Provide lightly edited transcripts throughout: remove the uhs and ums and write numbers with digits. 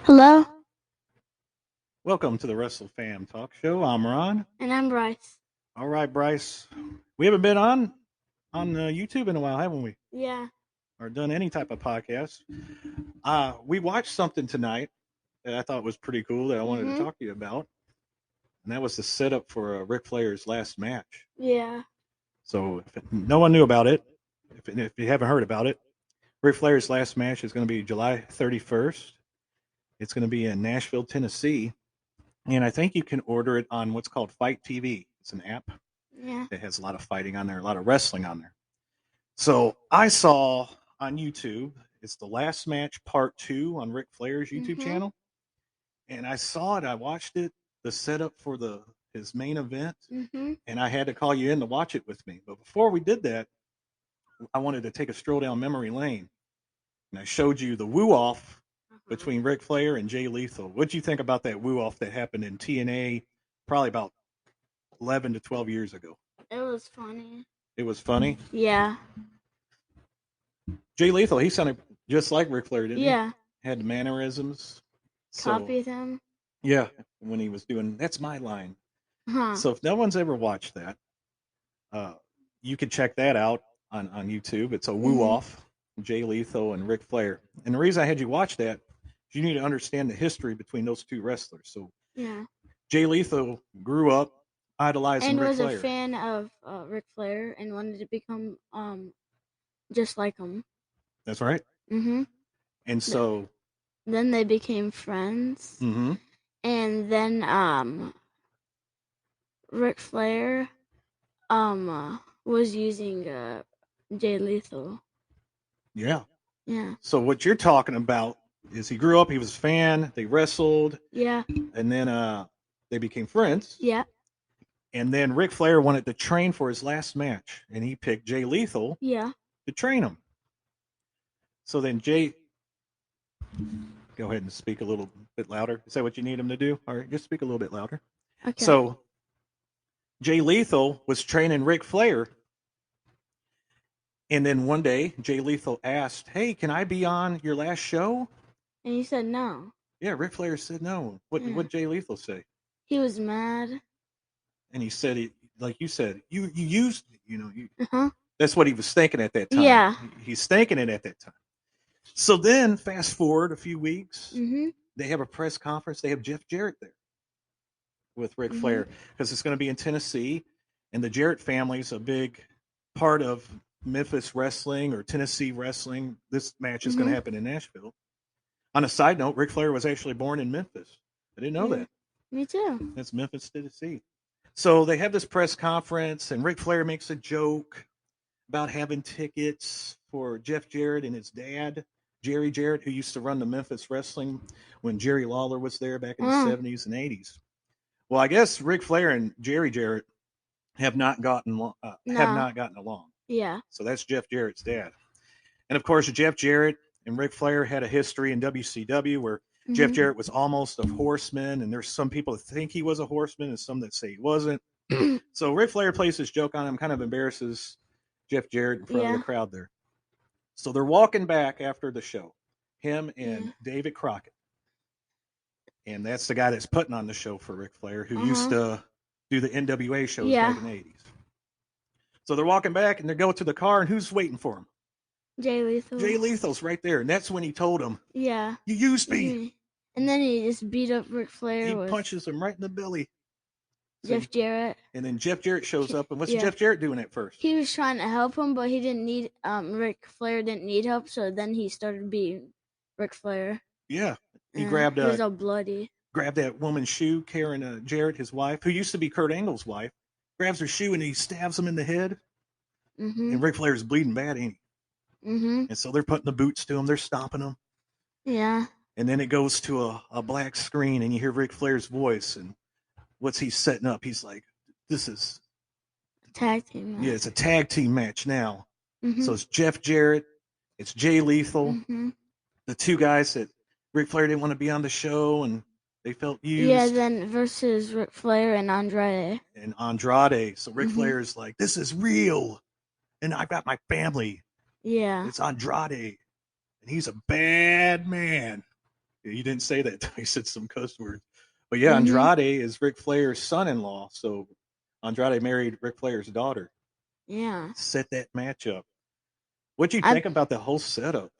Hello, Welcome to the Wrestle Fam Talk Show. I'm Ron. and I'm Bryce. All right, Bryce. We haven't been on YouTube in a while, haven't we? Yeah. Or done any type of podcast. We watched something tonight that I thought was pretty cool that I wanted to Mhm. talk to you about, and that was the setup for Ric Flair's last match. Yeah. So if no one knew about it, if you haven't heard about it, Ric Flair's last match is going to be July 31st. It's going to be in Nashville, Tennessee, and I think you can order it on what's called Fight TV. It's an app. Yeah. It has a lot of fighting on there, a lot of wrestling on there. So I saw on YouTube, it's the last match part two on Ric Flair's YouTube Mhm. channel. And I saw it, I watched it, the setup for the his main event, Mhm. and I had to call you in to watch it with me. But before we did that, I wanted to take a stroll down memory lane. And I showed you the woo off Uh-huh. between Ric Flair and Jay Lethal. What'd you think about that woo off that happened in TNA probably about 11 to 12 years ago? It was funny. It was funny. Yeah. Jay Lethal, he sounded just like Ric Flair, didn't he? Yeah. Had the mannerisms. So Copied him. yeah, when he was doing that's my line. Huh. So if no one's ever watched that, uh, you can check that out on YouTube. It's a woo Mhm. off, Jay Lethal and Ric Flair. And the reason I had you watch that is you need to understand the history between those two wrestlers. So Yeah. Jay Lethal grew up idolizing And Ric was a Flair. fan of Ric Flair and wanted to become just like him. That's right. Mhm. And Th- so, Then they became friends, mm-hmm, and then Ric Flair was using Jay Lethal. yeah. Yeah. So what you're talking about is he grew up, he was a fan, they wrestled, Yeah. and then they became friends. Yeah. And then Ric Flair wanted to train for his last match, and he picked Jay Lethal Yeah. to train him. So then Jay, go ahead and speak a little bit louder. Is that what you need him to do? All right, just speak a little bit louder. Okay. So Jay Lethal was training Ric Flair, and then one day Jay Lethal asked, "Hey, can I be on your last show?" And he said no. Yeah, Ric Flair said no. What Yeah. what Jay Lethal say? He was mad. And he said, like you said, you used me. Uh-huh. That's what he was thinking at that time. Yeah. He's thinking it at that time. So then, fast forward a few weeks, Mhm. they have a press conference. They have Jeff Jarrett there with Ric Mhm. Flair because it's going to be in Tennessee, and the Jarrett family is a big part of Memphis wrestling or Tennessee wrestling. This match is going to Mhm. happen in Nashville. On a side note, Ric Flair was actually born in Memphis. I didn't know Yeah. that. Me too. That's Memphis, Tennessee. So they have this press conference, and Ric Flair makes a joke about having tickets for Jeff Jarrett and his dad, Jerry Jarrett, who used to run the Memphis Wrestling when Jerry Lawler was there back in the Uh, 70s and 80s. Well, I guess Ric Flair and Jerry Jarrett have no. not gotten along. Yeah. So that's Jeff Jarrett's dad. And of course, Jeff Jarrett and Ric Flair had a history in WCW where Jeff Mhm. Jarrett was almost a horseman, and there's some people that think he was a horseman and some that say he wasn't. So Ric Flair plays this joke on him, kind of embarrasses Jeff Jarrett in front of the Yeah. crowd there. So they're walking back after the show, him and Yeah. David Crockett. And that's the guy that's putting on the show for Ric Flair, who used Uh-huh. to do the NWA shows back Yeah. in the 80s. So they're walking back and they go to the car, and who's waiting for him? Jay Jay Lethal. Lethal's right there. And that's when he told him, Yeah. "You used me." Mhm. And then he just beat up Ric Flair He with punches him right in the belly. Jeff See? Jarrett. And then Jeff Jarrett shows up. And what's Yeah. Jeff Jarrett doing at first? He was trying to help him, but he didn't need Ric Flair didn't need help, so then he started beating Ric Flair. Yeah. He He was all bloody. grabbed that woman's shoe, Karen Jarrett, his wife, who used to be Kurt Angle's wife, grabs her shoe and he stabs him in the head. And Mhm. Ric Flair's bleeding bad, ain't Mhm. he? And so they're putting the boots to him, they're stopping him. Yeah. And then it goes to a black screen and you hear Ric Flair's voice. And what's he setting up? He's like, this is, Tag team yeah, match. it's a tag team match now. So Mhm. it's Jeff Jarrett, it's Jay Lethal, Mhm. the two guys that Ric Flair didn't want to be on the show and they felt Yeah, used. then versus Ric Flair and Andrade. And Andrade. So Ric Mhm. Flair's like, this is real. And I've got my family. Yeah. It's Andrade. And he's a bad man. You didn't say that. You said some cuss words. But yeah, Mhm. Andrade is Ric Flair's son-in-law. So Andrade married Ric Flair's daughter. Yeah. Set that match up. What'd you I think about the whole setup?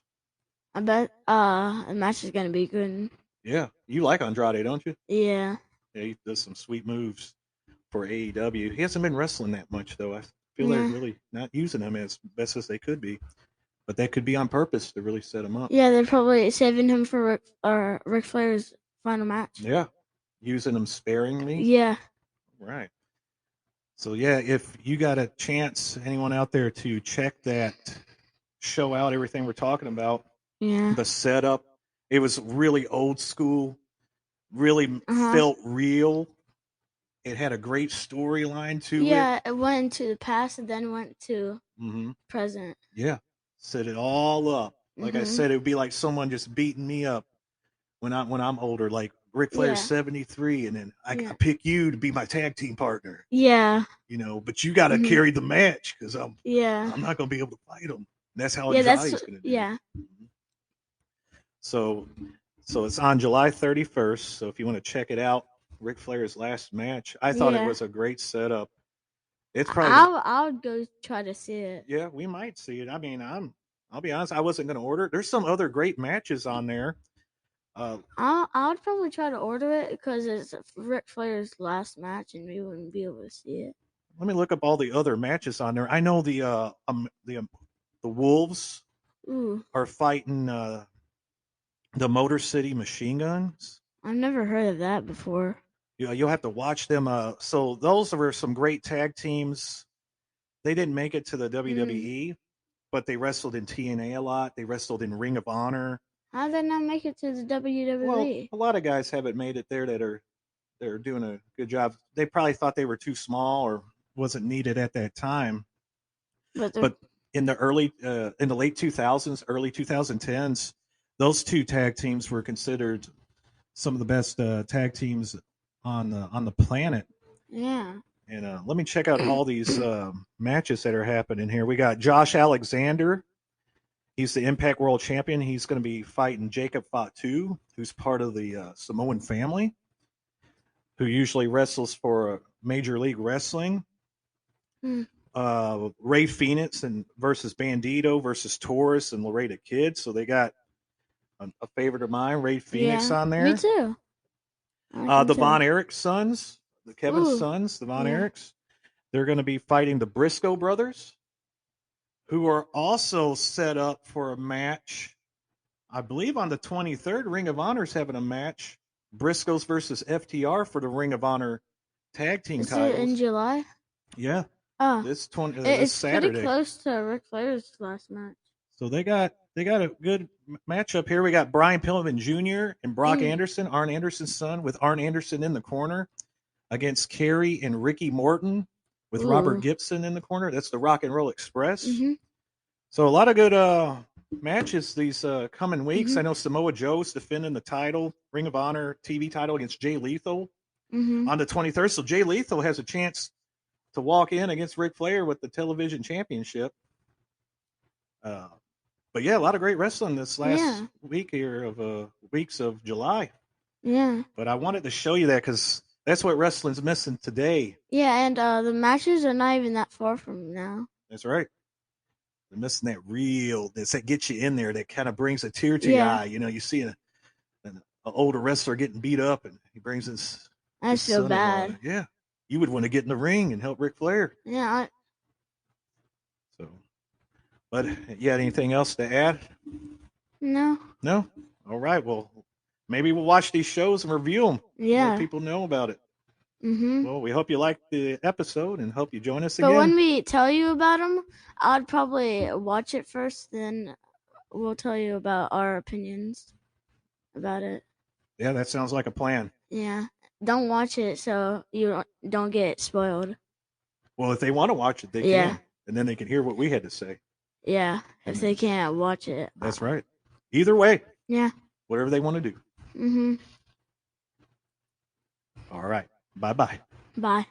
I bet the match is gonna be good. Yeah, you like Andrade, don't you? Yeah. Yeah, he does some sweet moves for AEW. He hasn't been wrestling that much though. I feel they're Yeah. really not using him as best as they could be. But that could be on purpose to really set him up. Yeah, they're probably saving him for Ric Flair's final match. Yeah, using him sparingly. Yeah. Right. So yeah, if you got a chance, anyone out there to check that show out, everything we're talking about, Yeah. the setup, it was really old school, really Uh-huh. felt real. It had a great storyline to it. Yeah, it went into the past and then went to Hmm. present. Yeah, set it all up. Like I Mhm. said, it would be like someone just beating me up when I'm older, like Ric Flair's Yeah. 73, and then I Yeah. pick you to be my tag team partner. Yeah. But you got to Mhm. carry the match because I'm Yeah. I'm not going to be able to fight him. That's how Yeah, Andrade's going to do it. yeah. Mhm. So, so it's on July 31st. So if you want to check it out, Ric Flair's last match, I thought it Yeah. was a great setup. It's probably the I'll go try to see it. yeah, we might see it. I mean, I'll be honest, I wasn't going to order it. There's some other great matches on there. Uh, I would probably try to order it because it's Ric Flair's last match and we wouldn't be able to see it. Let me look up all the other matches on there. I know the Wolves Ooh, are fighting the Motor City Machine Guns. I've never heard of that before. You'll have to watch them. So those were some great tag teams. They didn't make it to the Mm. WWE, but they wrestled in TNA a lot. They wrestled in Ring of Honor. How did they not make it to the Well, WWE? a lot of guys haven't made it there that are doing a good job. They probably thought they were too small or wasn't needed at that time. But they're But in the late 2000s, early 2010s, those two tag teams were considered some of the best tag teams on the planet. yeah. And let me check out all these matches that are happening here. We got Josh Alexander. He's the Impact World Champion. He's going to be fighting Jacob Fatu, who's part of the Samoan family, who usually wrestles for Major League Wrestling. Hmm. Ray Phoenix and versus Bandito versus Taurus and Laredo Kid. So they got a favorite of mine, Ray Phoenix, Yeah. on Me there. too. I like him The too. Von Erich sons, the Kevin Ooh. sons, the Von Yeah. Erichs. They're going to be fighting the Briscoe brothers, who are also set up for a match. I believe on the 23rd, Ring of Honor is having a match. Briscoes versus FTR for the Ring of Honor tag team Is it in titles. July? Yeah, Oh, this it's pretty Saturday. close to Ric Flair's last match. So they got a good matchup here. We got Brian Pillman Jr. and Brock Mm. Anderson, Arn Anderson's son, with Arn Anderson in the corner against Kerry and Ricky Morton with Robert Ooh. Gibson in the corner. That's the Rock and Roll Express. Mhm. So a lot of good matches these coming weeks. I Mhm. know Samoa Joe's defending the title, Ring of Honor TV title against Jay Lethal Mhm. on the 23rd. So Jay Lethal has a chance to walk in against Ric Flair with the television championship. Uh, but yeah, a lot of great wrestling this last Yeah. week here of weeks of July. Yeah. But I wanted to show you that because that's what wrestling's missing today. Yeah, and the matches are not even that far from now. That's right. They're missing that realness that gets you in there. That kind of brings a tear to your Yeah. eye. You see an older wrestler getting beat up, and he brings I his just feel son-in-law. bad. Yeah, you would want to get in the ring and help Ric Flair. Yeah. So, but you had anything else to add? No. No. All right. Well, maybe we'll watch these shows and review them. Let Yeah. people know about it. Mhm. Well, we hope you liked the episode and hope you join us But when again. we tell you about them, I'd probably watch it first, then we'll tell you about our opinions about it. Yeah, that sounds like a plan. Yeah. Don't watch it so you don't get spoiled. Well, if they want to watch it, they Yeah. can, and then they can hear what we had to say. Yeah. If they can't watch it. That's right. Either way, Yeah. whatever they want to do. Mhm. All right. Bye bye. Bye.